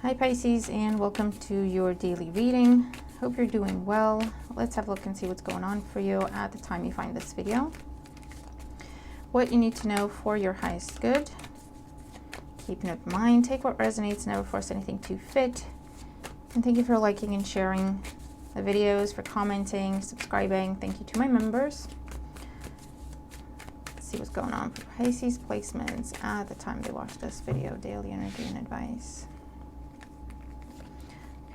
Hi Pisces, and welcome to your daily reading. Hope you're doing well. Let's have a look and see what's going on for you at the time you find this video. What you need to know for your highest good. Keep an open mind, take what resonates, never force anything to fit. And thank you for liking and sharing the videos, for commenting, subscribing. Thank you to my members. Let's see what's going on for Pisces placements at the time they watch this video. Daily energy and advice.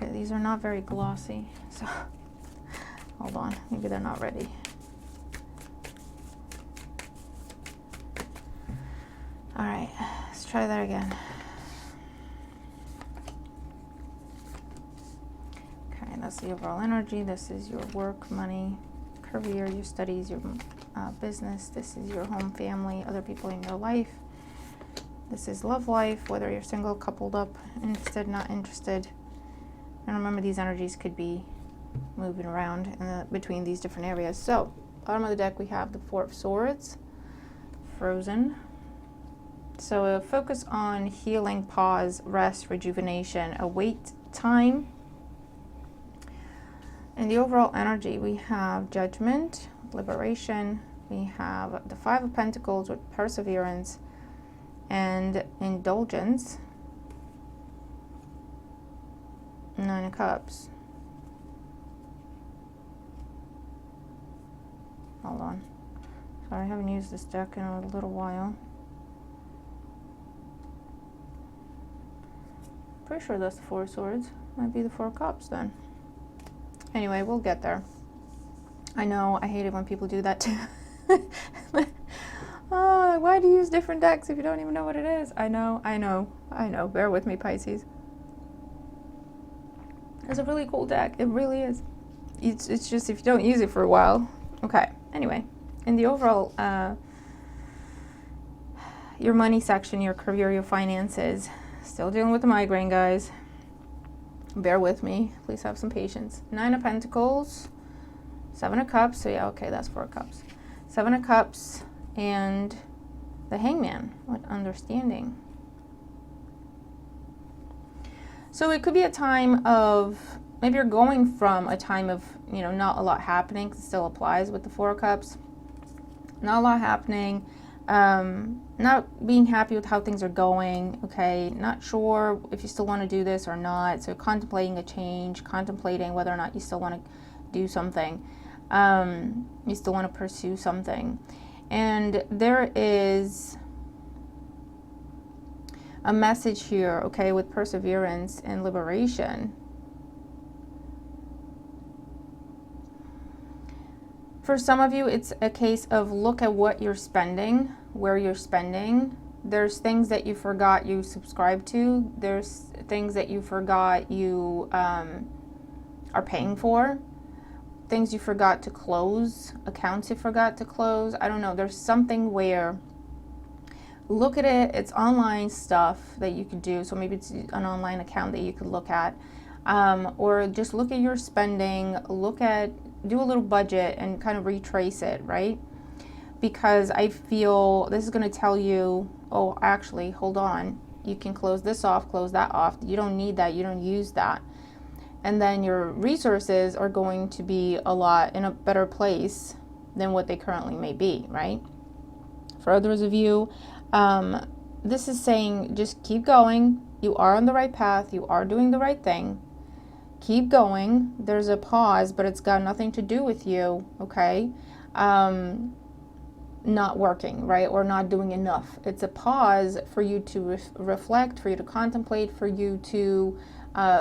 Okay, these are not very glossy, so hold on, maybe they're not ready. All right, let's try that again. Okay, that's the overall energy. This is your work, money, career, your studies, your business. This is your home, family, other people in your life. This is love life, whether you're single, coupled up, interested, not interested. And remember, these energies could be moving around between these different areas. So, bottom of the deck, we have the Four of Swords, frozen. So, focus on healing, pause, rest, rejuvenation, await time. In the overall energy, we have judgment, liberation. We have the Five of Pentacles with perseverance and indulgence. Nine of Cups. Hold on. Sorry, I haven't used this deck in a little while. Pretty sure that's the Four of Swords. Might be the Four of Cups then. Anyway, we'll get there. I know, I hate it when people do that too. Oh, why do you use different decks if you don't even know what it is? I know. Bear with me, Pisces. It's a really cool deck. It really is. It's just if you don't use it for a while. Okay. Anyway, in the overall, your money section, your career, your finances. Still dealing with the migraine, guys. Bear with me. Please have some patience. Nine of Pentacles, Seven of Cups. So yeah, okay, that's Four of Cups. Seven of Cups and the Hangman with understanding. So it could be a time of, maybe you're going from a time of, not a lot happening, because it still applies with the Four of Cups. Not a lot happening, not being happy with how things are going, okay? Not sure if you still want to do this or not. So contemplating a change, contemplating whether or not you still want to do something. You still want to pursue something. And there is a message here, okay, with perseverance and liberation. For some of you, it's a case of look at what you're spending, where you're spending. There's things that you forgot you subscribe to. There's things that you forgot you are paying for. Things you forgot to close, accounts you forgot to close. I don't know. There's something where look at it. It's online stuff that you could do. So maybe it's an online account that you could look at. Or just look at your spending, do a little budget and kind of retrace it, right? Because I feel this is going to tell you, oh, actually, hold on. You can close this off, close that off. You don't need that. You don't use that. And then your resources are going to be in a better place than what they currently may be, right? For others of you, this is saying just keep going. You are on the right path. You are doing the right thing. Keep going. There's a pause, but it's got nothing to do with you, okay? Not working, right? Or not doing enough. It's a pause for you to reflect, for you to contemplate, for you to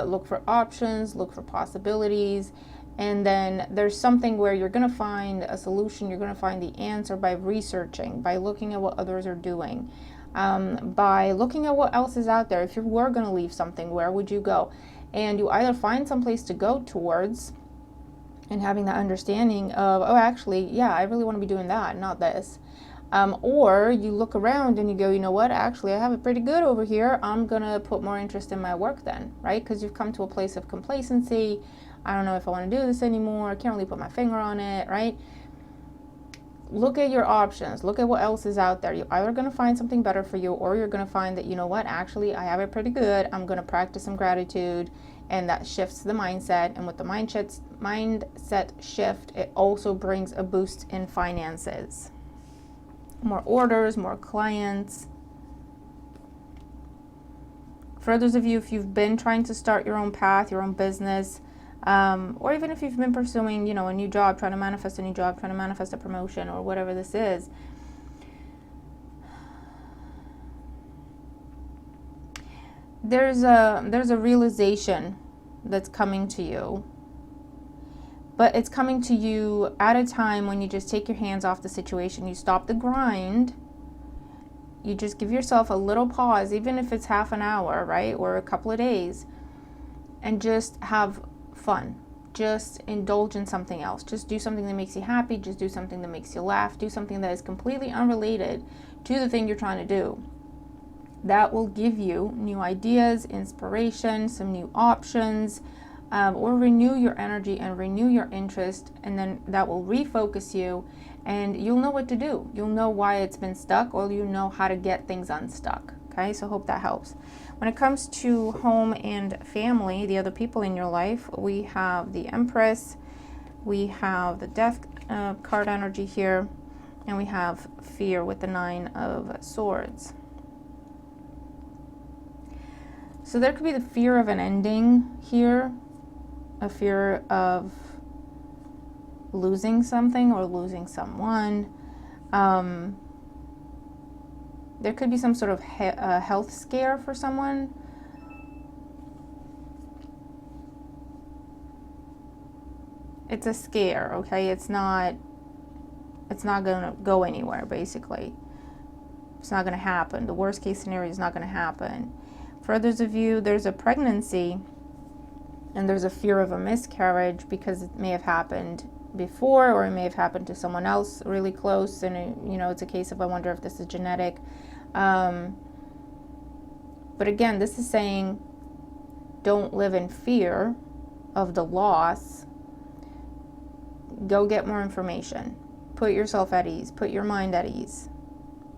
look for options, look for possibilities. And then there's something where you're going to find a solution. You're going to find the answer by researching, by looking at what others are doing, by looking at what else is out there. If you were going to leave something, where would you go? And you either find some place to go towards and having that understanding of, oh, actually, yeah, I really want to be doing that, not this. Or you look around and you go, you know what, actually, I have it pretty good over here. I'm going to put more interest in my work then, right? Because you've come to a place of complacency. I don't know if I want to do this anymore. I can't really put my finger on it, right? look at your options. Look at what else is out there. You're either going to find something better for you, or you're going to find that, you know what, actually, I have it pretty good. I'm going to practice some gratitude, and that shifts the mindset. And with the mindset shift, it also brings a boost in finances. More orders, more clients. For others of you, if you've been trying to start your own path, your own business, or even if you've been pursuing, you know, a new job, trying to manifest a new job, trying to manifest a promotion, or whatever this is, there's a realization that's coming to you, but it's coming to you at a time when you just take your hands off the situation. You stop the grind. You just give yourself a little pause, even if it's half an hour, right, or a couple of days, and just have fun. Just indulge in something else. Just do something that makes you happy. Just do something that makes you laugh. Do something that is completely unrelated to the thing you're trying to do. That will give you new ideas, inspiration, some new options, or renew your energy and renew your interest, and then that will refocus you, and you'll know what to do. You'll know why it's been stuck, or you know how to get things unstuck. Okay, so hope that helps. When it comes to home and family, the other people in your life, we have the Empress, we have the Death card energy here, and we have Fear with the 9 of Swords. So there could be the fear of an ending here, a fear of losing something or losing someone. There could be some sort of health scare for someone. It's a scare, okay? It's not gonna go anywhere, basically. It's not gonna happen. The worst case scenario is not gonna happen. For others of you, there's a pregnancy and there's a fear of a miscarriage because it may have happened before, or it may have happened to someone else really close, and you know, it's a case of, I wonder if this is genetic. But again, this is saying don't live in fear of the loss. Go get more information. Put yourself at ease. Put your mind at ease.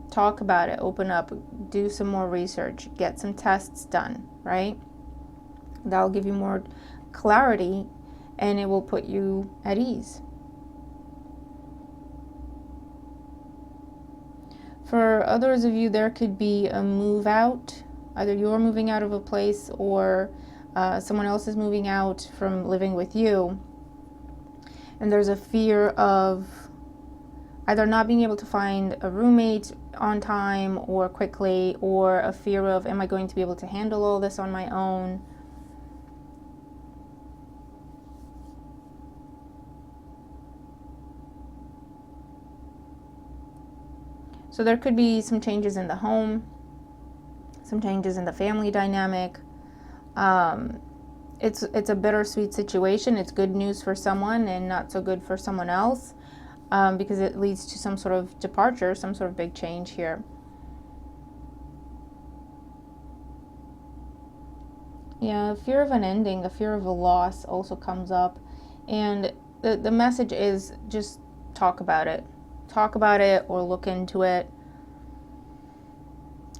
Talk about it. Open up. Do some more research. Get some tests done, right? That'll give you more clarity, and it will put you at ease. For others of you, there could be a move out. Either you're moving out of a place, or someone else is moving out from living with you. And there's a fear of either not being able to find a roommate on time or quickly, or a fear of, am I going to be able to handle all this on my own? So there could be some changes in the home, some changes in the family dynamic. It's a bittersweet situation. It's good news for someone and not so good for someone else, because it leads to some sort of departure, some sort of big change here. Yeah, fear of an ending, a fear of a loss also comes up. And the message is just talk about it. Talk about it or look into it,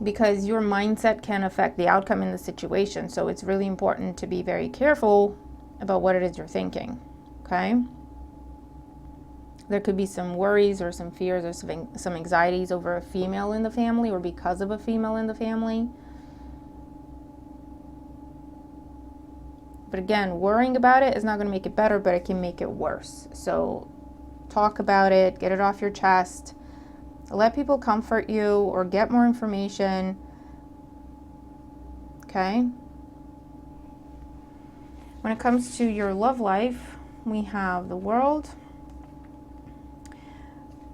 because your mindset can affect the outcome in the situation. So it's really important to be very careful about what it is you're thinking, okay? There could be some worries or some fears or some anxieties over a female in the family, or because of a female in the family. But again, worrying about it is not going to make it better, but it can make it worse. So talk about it, get it off your chest, let people comfort you or get more information, okay? When it comes to your love life, we have the World,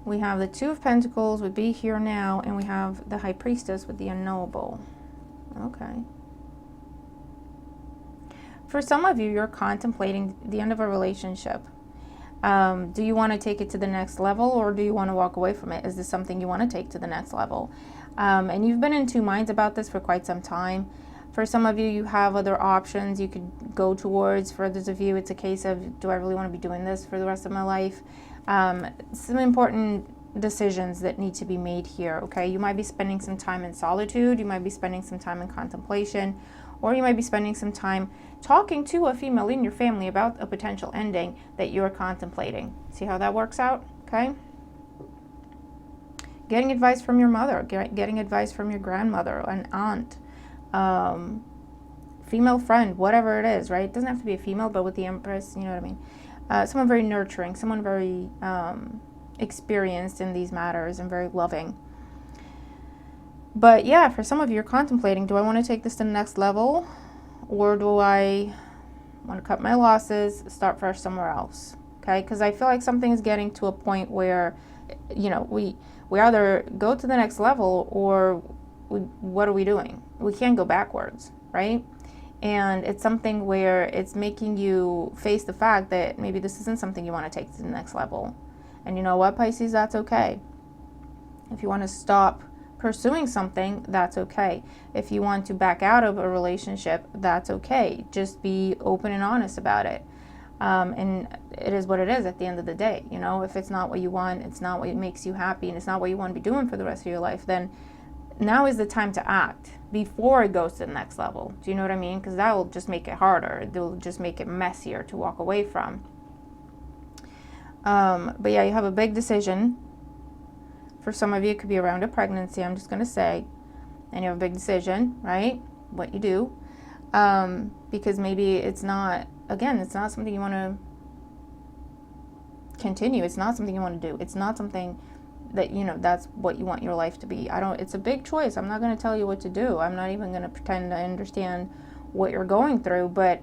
we have the Two of Pentacles with Be Here Now, and we have the High Priestess with the Unknowable. Okay. For some of you, you're contemplating the end of a relationship. Do you want to take it to the next level, or do you want to walk away from it? Is this something you want to take to the next level? And you've been in two minds about this for quite some time. For some of you, you have other options you could go towards. For others of you, it's a case of, do I really want to be doing this for the rest of my life? Some important decisions that need to be made here, okay? You might be spending some time in solitude, you might be spending some time in contemplation, or you might be spending some time talking to a female in your family about a potential ending that you're contemplating. See how that works out, okay? Getting advice from your mother, getting advice from your grandmother, an aunt, female friend, whatever it is, right? It doesn't have to be a female, but with the Empress, you know what I mean? Someone very nurturing, someone very experienced in these matters and very loving. But yeah, for some of you, you're contemplating, do I want to take this to the next level, or do I want to cut my losses, start fresh somewhere else? Okay, because I feel like something is getting to a point where, you know, we either go to the next level, or what are we doing? We can't go backwards, right? And it's something where it's making you face the fact that maybe this isn't something you want to take to the next level. And you know what, Pisces, that's okay. If you want to stop pursuing something, that's okay. If you want to back out of a relationship, that's okay. Just be open and honest about it. And it is what it is at the end of the day. You know, if it's not what you want, it's not what makes you happy, and it's not what you want to be doing for the rest of your life, then now is the time to act before it goes to the next level. Do you know what I mean? Because that will just make it harder. It will just make it messier to walk away from. But yeah, you have a big decision. For some of you, it could be around a pregnancy, I'm just going to say. And you have a big decision, right? What you do. Because maybe it's not, again, it's not something you want to continue. It's not something you want to do. It's not something that, you know, that's what you want your life to be. It's a big choice. I'm not going to tell you what to do. I'm not even going to pretend I understand what you're going through. But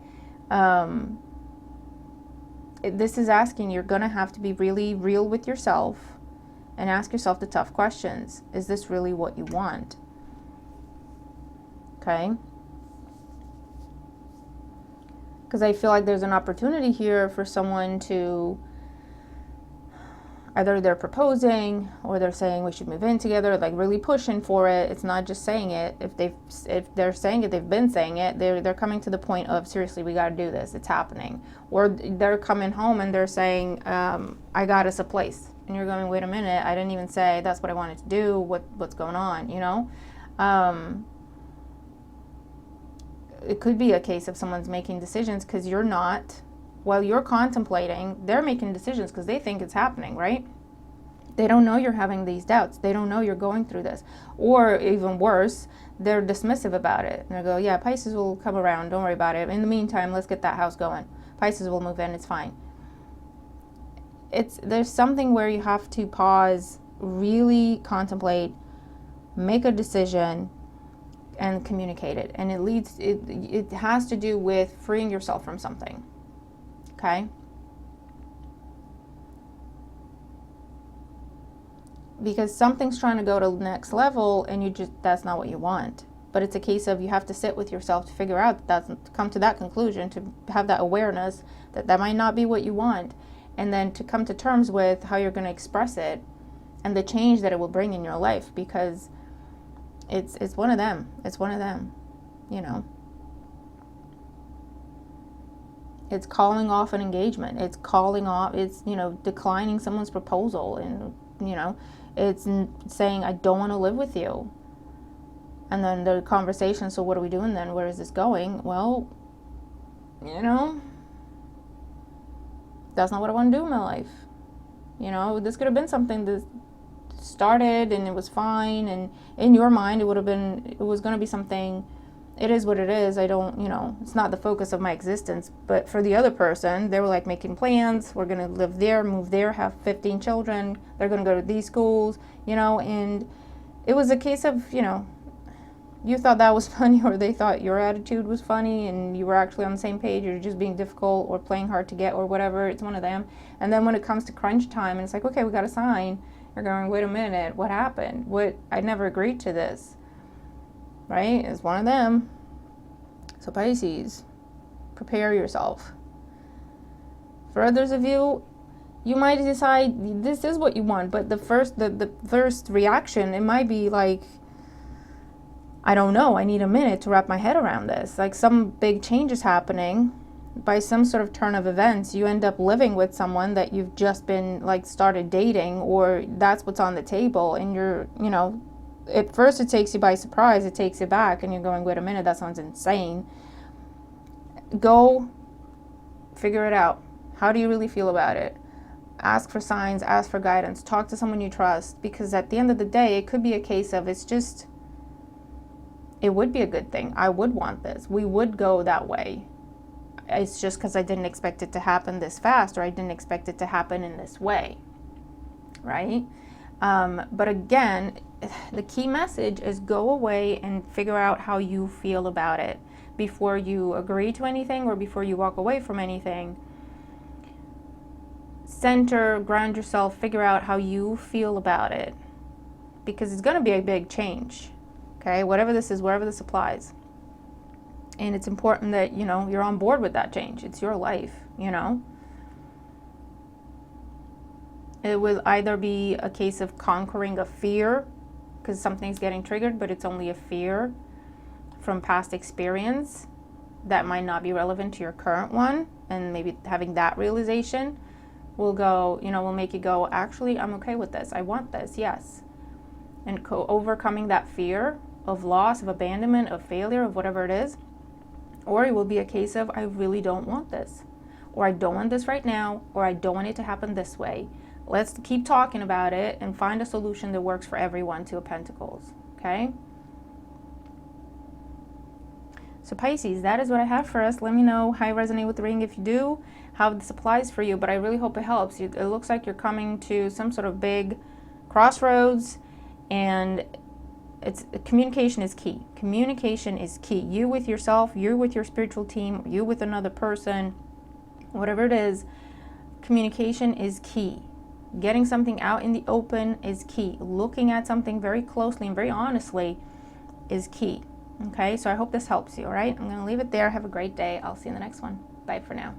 this is asking, you're going to have to be really real with yourself and ask yourself the tough questions. Is this really what you want? Okay? Because I feel like there's an opportunity here for someone to, either they're proposing or they're saying we should move in together, like really pushing for it. It's not just saying it. If they're saying it, they've been saying it. They're coming to the point of, seriously, we got to do this. It's happening. Or they're coming home and they're saying, I got us a place. And you're going, wait a minute, I didn't even say that's what I wanted to do. What's going on, you know? It could be a case of someone's making decisions because you're not. While you're contemplating, they're making decisions because they think it's happening, right? They don't know you're having these doubts. They don't know you're going through this. Or even worse, they're dismissive about it. And they go, yeah, Pisces will come around. Don't worry about it. In the meantime, let's get that house going. Pisces will move in. It's fine. There's something where you have to pause, really contemplate, make a decision, and communicate it. And it has to do with freeing yourself from something. Okay? Because something's trying to go to the next level and that's not what you want. But it's a case of you have to sit with yourself to figure out to come to that conclusion, to have that awareness that might not be what you want, and then to come to terms with how you're going to express it and the change that it will bring in your life, because it's one of them. It's one of them, you know. It's calling off an engagement. It's declining someone's proposal, and, you know, it's saying, I don't want to live with you. And then the conversation, so what are we doing then? Where is this going? Well, you know, that's not what I want to do in my life. You know, this could have been something that started and it was fine, and in your mind it was going to be something. It is what it is. I don't, you know, it's not the focus of my existence. But for the other person, they were like making plans. We're going to live there, move there, have 15 children. They're going to go to these schools, you know, and it was a case of, you know, you thought that was funny, or they thought your attitude was funny, and you were actually on the same page. You're just being difficult or playing hard to get or whatever. It's one of them. And then when it comes to crunch time and it's like, okay, we got to sign. You're going, wait a minute, what happened? I never agreed to this. Right? It's one of them. So Pisces, prepare yourself. For others of you, you might decide this is what you want, but the first reaction, it might be like, I don't know, I need a minute to wrap my head around this. Like some big change is happening, by some sort of turn of events, you end up living with someone that you've just been like started dating, or that's what's on the table, and you're, you know, at first it takes you by surprise, it takes you back, and you're going, wait a minute, that sounds insane. Go figure it out. How do you really feel about it? Ask for signs, ask for guidance, talk to someone you trust, because at the end of the day, it could be a case of it would be a good thing. I would want this. We would go that way. It's just because I didn't expect it to happen this fast, or I didn't expect it to happen in this way, right? But again, the key message is go away and figure out how you feel about it before you agree to anything or before you walk away from anything. Center, ground yourself, figure out how you feel about it, because it's going to be a big change, okay? Whatever this is, wherever this applies. And it's important that, you know, you're on board with that change. It's your life, you know. It will either be a case of conquering a fear, because something's getting triggered, but it's only a fear from past experience that might not be relevant to your current one, and maybe having that realization will go, you know, will make you go, actually, I'm okay with this. I want this, yes. And overcoming that fear of loss, of abandonment, of failure, of whatever it is. Or it will be a case of, I really don't want this, or I don't want this right now, or I don't want it to happen this way. Let's keep talking about it and find a solution that works for everyone. Two of Pentacles, okay? So Pisces, that is what I have for us. Let me know how you resonate with the reading if you do, how this applies for you, but I really hope it helps. It looks like you're coming to some sort of big crossroads, and communication is key. Communication is key. You with yourself, you with your spiritual team, you with another person, whatever it is, communication is key. Getting something out in the open is key. Looking at something very closely and very honestly is key. Okay, so I hope this helps you, all right? I'm going to leave it there. Have a great day. I'll see you in the next one. Bye for now.